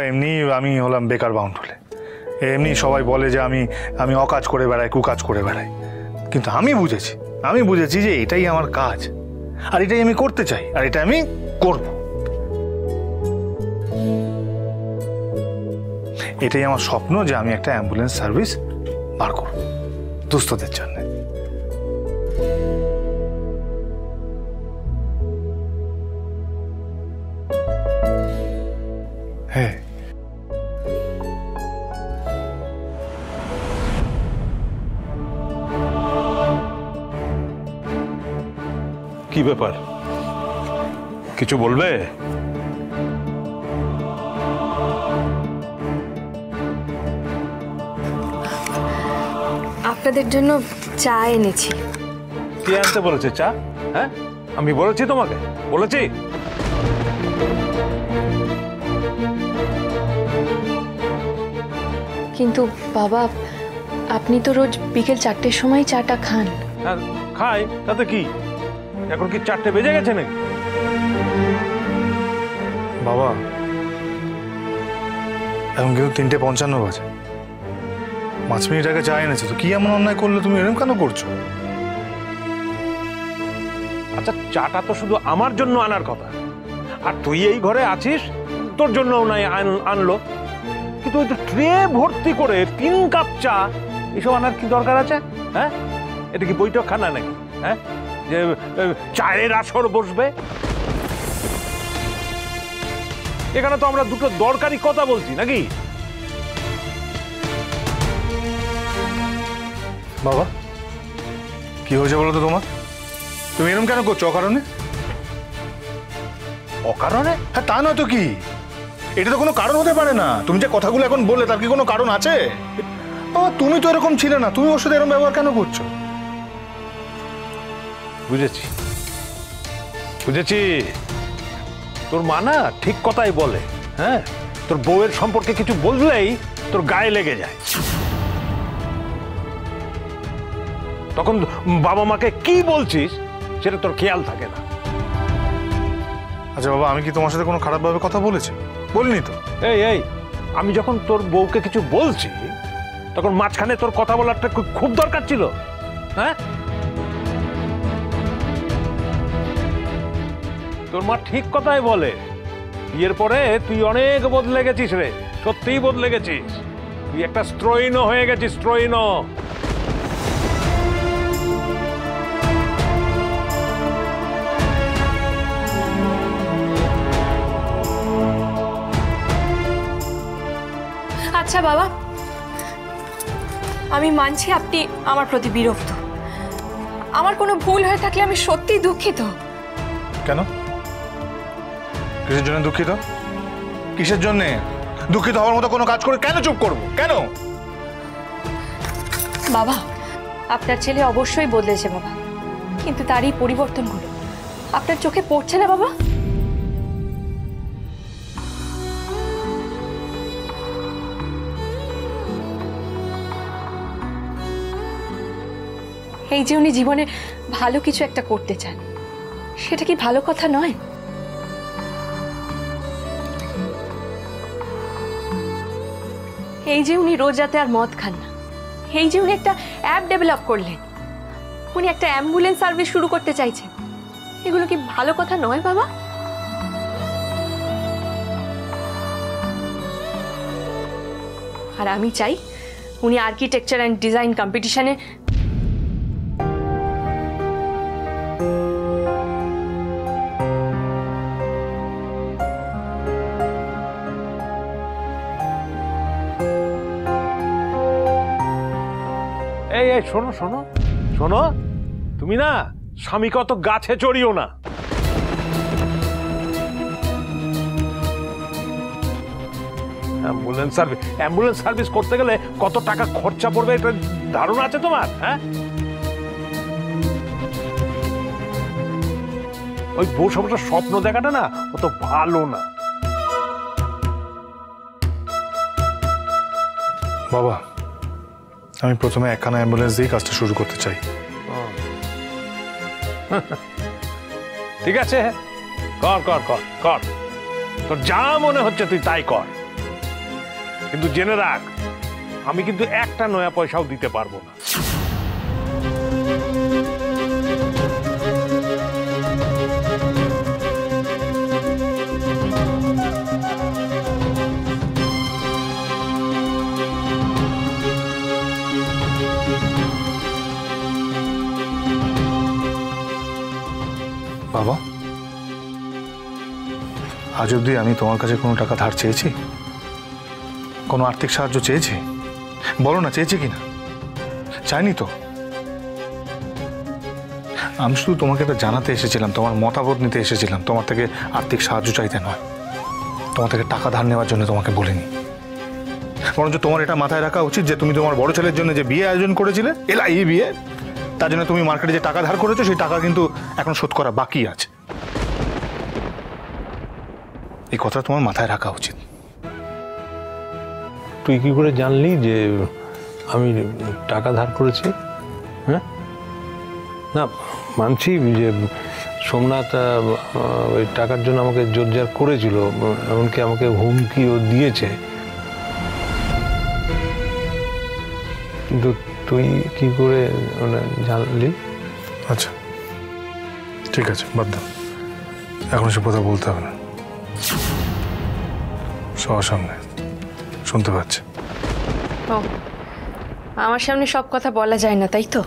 এমনি আমি হলাম বেকার বাউন্ডুলে। এমনি সবাই বলে যে আমি অকাজ করে বেড়াই, কুকাজ করে বেড়াই, কিন্তু আমি বুঝেছি যে এটাই আমার কাজ, আর এটাই আমি করতে চাই, আর এটা আমি করব। এটাই আমার স্বপ্ন যে আমি একটা অ্যাম্বুলেন্স সার্ভিস বার করব দুস্থদের জন্য। হ্যাঁ, কি ব্যাপার, কিছু বলবে? আপনাদের জন্য চা এনেছি। কে আনতে বলেছে চা? হ্যাঁ, আমি বলেছি তোমাকে? বলেছি? কিন্তু বাবা, আপনি তো রোজ বিকেল 4টের সময় চাটা খান। হ্যাঁ খাই, তাতে কি? এখন কি 4টে বেজে গেছে নাকি? বাবা এখন কিন্তু 3:55 বাজে, 5 মিনিট আগে চা এনেছে, তো কি এমন অন্যায় করলে তুমি এরকম কেন করছো? আচ্ছা, চাটা তো শুধু আমার জন্য আনার কথা, আর তুই এই ঘরে আছিস, তোর জন্য নাই আনলো, কিন্তু ওই তো ট্রে ভর্তি করে 3 কাপ চা, এসব আনার কি দরকার আছে? হ্যাঁ, এটা কি বৈঠকখানা নাকি? হ্যাঁ, যে চায়ের আসর বসবে? এখানে তো আমরা দুটো দরকারি কথা বলছি নাকি? বাবা কি হয়েছে বলো তো তোমার? তুমি এরকম কেন করছো অকারণে? অকারণে? হ্যাঁ, তা নয় তো কি, এটা তো কোনো কারণ হতে পারে না। তুমি যে কথাগুলো এখন বললে তার কি কোনো কারণ আছে? বাবা তুমি তো এরকম ছিলে না, তুমি ওর সাথে এরকম ব্যবহার কেন করছো? বুঝেছি, তোর মা না ঠিক কথাই বলে। হ্যাঁ, তোর বউয়ের সম্পর্কে কিছু বললেই তোর গায়ে লেগে যায়, তখন বাবা মাকে কি বলছিস সেটা তোর খেয়াল থাকে না। আচ্ছা বাবা, আমি কি তোমার সাথে কোনো খারাপভাবে কথা বলেছি? বলিনি তো। এই আমি যখন তোর বউকে কিছু বলছি তখন মাঝখানে তোর কথা বলাটা খুব দরকার ছিল? হ্যাঁ, তোর মা ঠিক কথাই বলে, বিয়ের পরে তুই অনেক বদলে গেছিস রে, সত্যিই বদলে গেছিস। তুই একটা স্ত্রৈণ হয়ে গেছিস, স্ত্রৈণ। আচ্ছা বাবা, আমি মানছি আপনি আমার প্রতি বিরক্ত। আমার কোনো ভুল হয়ে থাকলে আমি সত্যিই দুঃখিত। কেন? কিসের জন্য দুঃখিত? কিসের জন্য দুঃখিত হওয়ার মতো কোনো কাজ করে কেন চুপ করবো? কেন? বাবা, আপনার ছেলে অবশ্যই বদলেছে বাবা, কিন্তু তারই পরিবর্তনগুলো আপনার চোখে পড়ছে না বাবা? এই যে উনি জীবনে ভালো কিছু একটা করতে চান, সেটা কি ভালো কথা নয়? এই যে উনি রোজ রাতে আর মদ খান না, এই যে উনি একটা অ্যাপ ডেভেলপ করলেন, উনি একটা অ্যাম্বুলেন্স সার্ভিস শুরু করতে চাইছেন, এগুলো কি ভালো কথা নয় বাবা? আর আমি চাই উনি আর্কিটেকচার অ্যান্ড ডিজাইন কম্পিটিশনে এই শোনো শোনো শোনো, তুমি না স্বামীকে অত গাছে চড়িও না। অ্যাম্বুলেন্স সার্ভিস করতে গেলে কত টাকা খরচা পড়বে এটা ধারণা আছে তোমার? হ্যাঁ, ওই বসে বসে স্বপ্ন দেখাটা না অত ভালো না। বাবা আমি প্রথমে একখানা অ্যাম্বুলেন্স দিয়ে কাজটা শুরু করতে চাই। ঠিক আছে, কর কর কর কর, তোর যা মনে হচ্ছে তুই তাই কর। কিন্তু জেনে রাখ, আমি কিন্তু একটা নয়া পয়সাও দিতে পারবো না। বাবা, আজ অব্দি আমি তোমার কাছে কোনো টাকা ধার চেয়েছি? কোনো আর্থিক সাহায্য চেয়েছি? বলো না, চেয়েছি কিনা? চাইনি তো। আমি শুধু তোমাকে এটা জানাতে এসেছিলাম, তোমার মতামত নিতে এসেছিলাম, তোমার থেকে আর্থিক সাহায্য চাইতে নয়, তোমার থেকে টাকা ধার নেওয়ার জন্য তোমাকে বলিনি। বরঞ্চ তোমার এটা মাথায় রাখা উচিত যে তুমি তোমার বড় ছেলের জন্য যে বিয়ে আয়োজন করেছিলে, এই বিয়ে, তার জন্য তুমি মার্কেটে যে টাকা ধার করেছো সেই টাকা কিন্তু এখন শোধ করা বাকি আছে। এই কথা তোমার মাথায় রাখা উচিত। তুই কি করে জানলি যে আমি টাকা ধার করেছি? হ্যাঁ, না মানছি যে সোমনাথ ওই টাকার জন্য আমাকে জোরজার করেছিল, এমনকি আমাকে হুমকিও দিয়েছে, কিন্তু তুই কি করে জানলি? আচ্ছা ঠিক আছে, বাদ দাও, এখন সে কথা বলতে হবে না। সবার সামনে শুনতে পাচ্ছে। ও, আমার সামনে সব কথা বলা যায় না, তাই তো?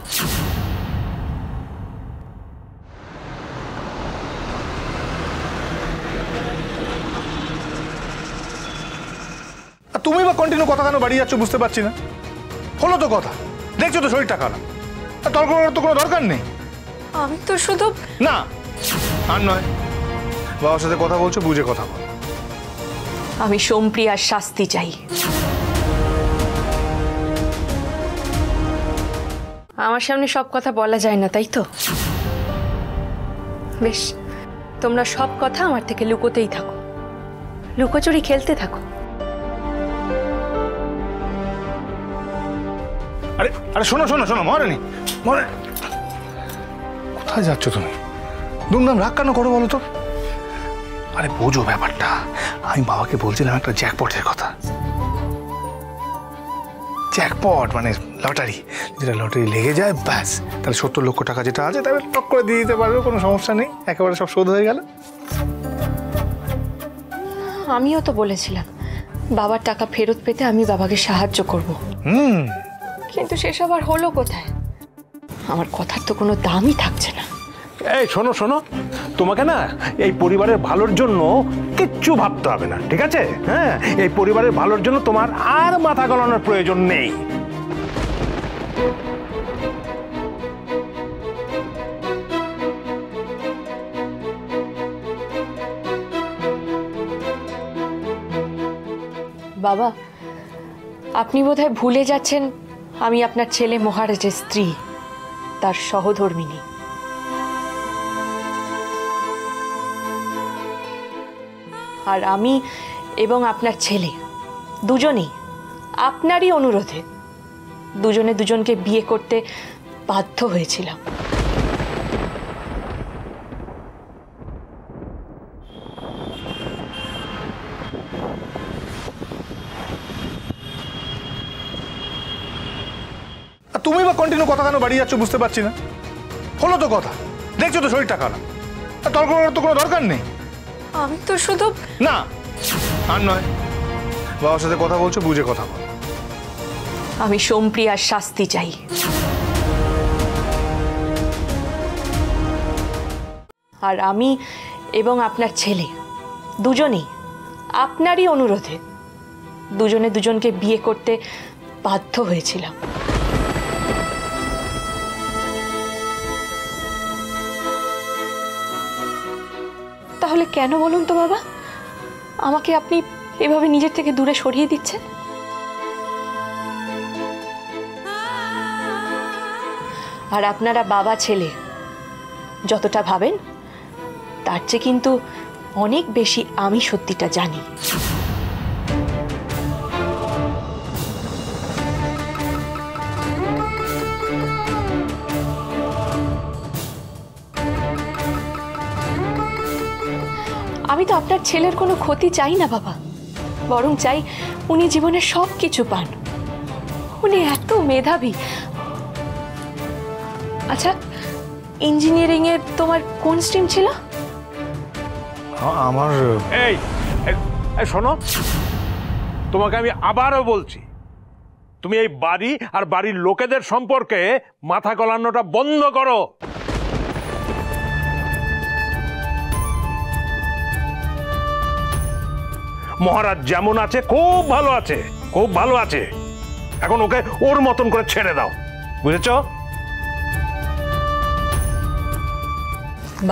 তুমি বা কন্টিনিউ কথা কেন বাড়িয়ে যাচ্ছ বুঝতে পারছি না। হলো তো কথা, দেখছো তো শরীরটা খারাপ, তর্ক করার তো কোনো দরকার নেই। আমি তো শুধু না, আর নয়, বাবার সাথে কথা বলছো, বুঝে কথা বল। আমি সোমপ্রিয়ার শাস্তি চাই। আমার সামনে সব কথা বলা যায় না, তাই তো? বেশ, তোমরা সব কথা আমার থেকে লুকোতেই থাকো, লুকোচুরি খেলতে থাকো। আরে আরে শোনো শোনো শোনো, মরে কোথায় যাচ্ছ তুমি? দুমদাম রাগ কেন করো বলো তো? আরে বোঝো ব্যাপারটা, আমি বাবাকে বলছিলাম একটা জ্যাকপটের কথা। জ্যাকপট মানে লটারি, যেটা লটারি লেগে যায় ব্যাস, তাহলে 70 লক্ষ টাকা যেটা আছে তাহলে টক করে দিয়ে দিতে পারবে, কোনো সমস্যা নেই, একেবারে সব শোধ হয়ে গেল। আমিও তো বলেছিলাম বাবার টাকা ফেরত পেতে আমি বাবাকে সাহায্য করব, কিন্তু সেসব আর হলো কোথায়? আমার কথার তো কোনো দামই থাকছে না। এই শোনো শোনো, তোমাকে না এই পরিবারের ভালোর জন্য কিচ্ছু ভাবতে হবে না, ঠিক আছে? হ্যাঁ, এই পরিবারের ভালোর জন্য তোমার আর মাথা গলানোর প্রয়োজন নেই। বাবা, আপনি বোধহয় ভুলে যাচ্ছেন আমি আপনার ছেলে মহারাজের স্ত্রী, তার সহধর্মিণী। আর আমি এবং আপনার ছেলে দুজনেই আপনারই অনুরোধে দুজনে দুজনকে বিয়ে করতে বাধ্য হয়েছিলাম। তুমি বা কন্টিনিউ কথা কেন বাড়িয়ে যাচ্ছ বুঝতে পারছি না। হলো তো কথা, দেখছো তো শরীরটা খারাপ, তর্ক করার তো কোনো দরকার নেই। আমি তো শুধু না, আর নয়, বাবার সাথে কথা বলছো, বুঝে কথা বল। আমি সোমপ্রিয়ার শাস্তি চাই। আর আমি এবং আপনার ছেলে দুজনেই আপনারই অনুরোধে দুজনে দুজনকে বিয়ে করতে বাধ্য হয়েছিলাম। তাহলে কেন বলুন তো বাবা, আমাকে আপনি এভাবে নিজের থেকে দূরে সরিয়ে দিচ্ছেন? আর আপনারা বাবা ছেলে যতটা ভাবেন তার চেয়ে কিন্তু অনেক বেশি আমি সত্যিটা জানি। আমি তো আপনার ছেলের কোনো ক্ষতি চাই না বাবা, বরং চাই উনি জীবনে সব কিছু পান। উনি এত মেধাবী। আচ্ছা, ইঞ্জিনিয়ারিং এ তোমার কোন স্ট্রিম ছিল? আমার এই এই শোনো, তোমাকে আমি আবারও বলছি, তুমি এই বাড়ি আর বাড়ির লোকেদের সম্পর্কে মাথা গলানোটা বন্ধ করো। মহারাজ যেমন আছে খুব ভালো আছে, খুব ভালো আছে। এখন ওকে ওর মতন করে ছেড়ে দাও, বুঝেছো?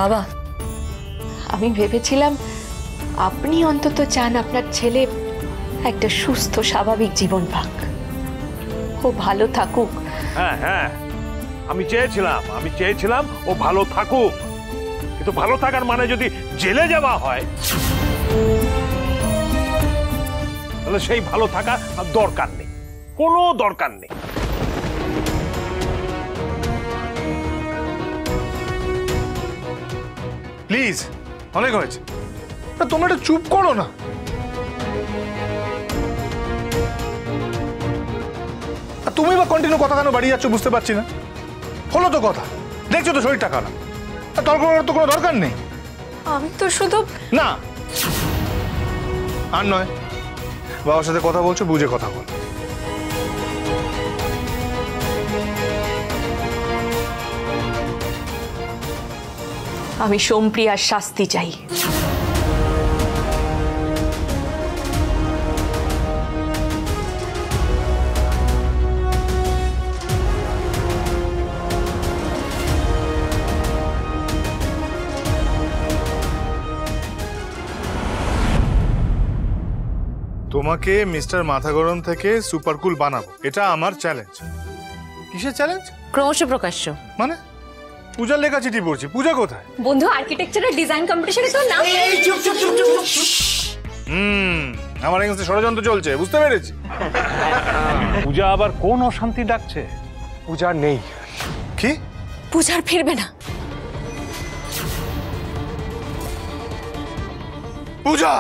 বাবা, আমি ভেবেছিলাম আপনি অন্তত চান আপনার ছেলে একটা সুস্থ স্বাভাবিক জীবন পাক, ও ভালো থাকুক। হ্যাঁ হ্যাঁ, আমি চেয়েছিলাম ও ভালো থাকুক, কিন্তু ভালো থাকার মানে যদি জেলে যাওয়া হয় তাহলে সেই ভালো থাকা আর দরকার নেই, কোনো দরকার নেই। প্লিজ, অনেক হয়েছে। তোমরা একটু চুপ করো না। তুমি বা কন্টিনিউ কথা কেন বাড়িয়ে যাচ্ছ বুঝতে পারছি না। হলো তো কথা, দেখছো তো শরীরটা খারাপ, তর্ক করার তো কোনো দরকার নেই। আমি তো শুধু না, আর নয়, বাবার সাথে কথা বলছো, বুঝে কথা বল। আমি সোমপ্রিয়ার শাস্তি চাই। তোমাকে মিস্টার মাথা গরম থেকে সুপারকুল বানাবো, এটা আমার চ্যালেঞ্জ। কিসের চ্যালেঞ্জ? ক্রমশ প্রকাশ্য। মানে পূজার লেখা চিঠি পড়ছি, পূজা কোথায়? বন্ধু, আর্কিটেকচারের ডিজাইন কম্পিটিশনে তো নাম। আমার এগেন্সে ষড়যন্ত্র চলছে, বুঝতে পেরেছি। পূজা আবার কোন অশান্তি ডাকছে? পূজা নেই। কি? পূজার ফিরবে না। পূজা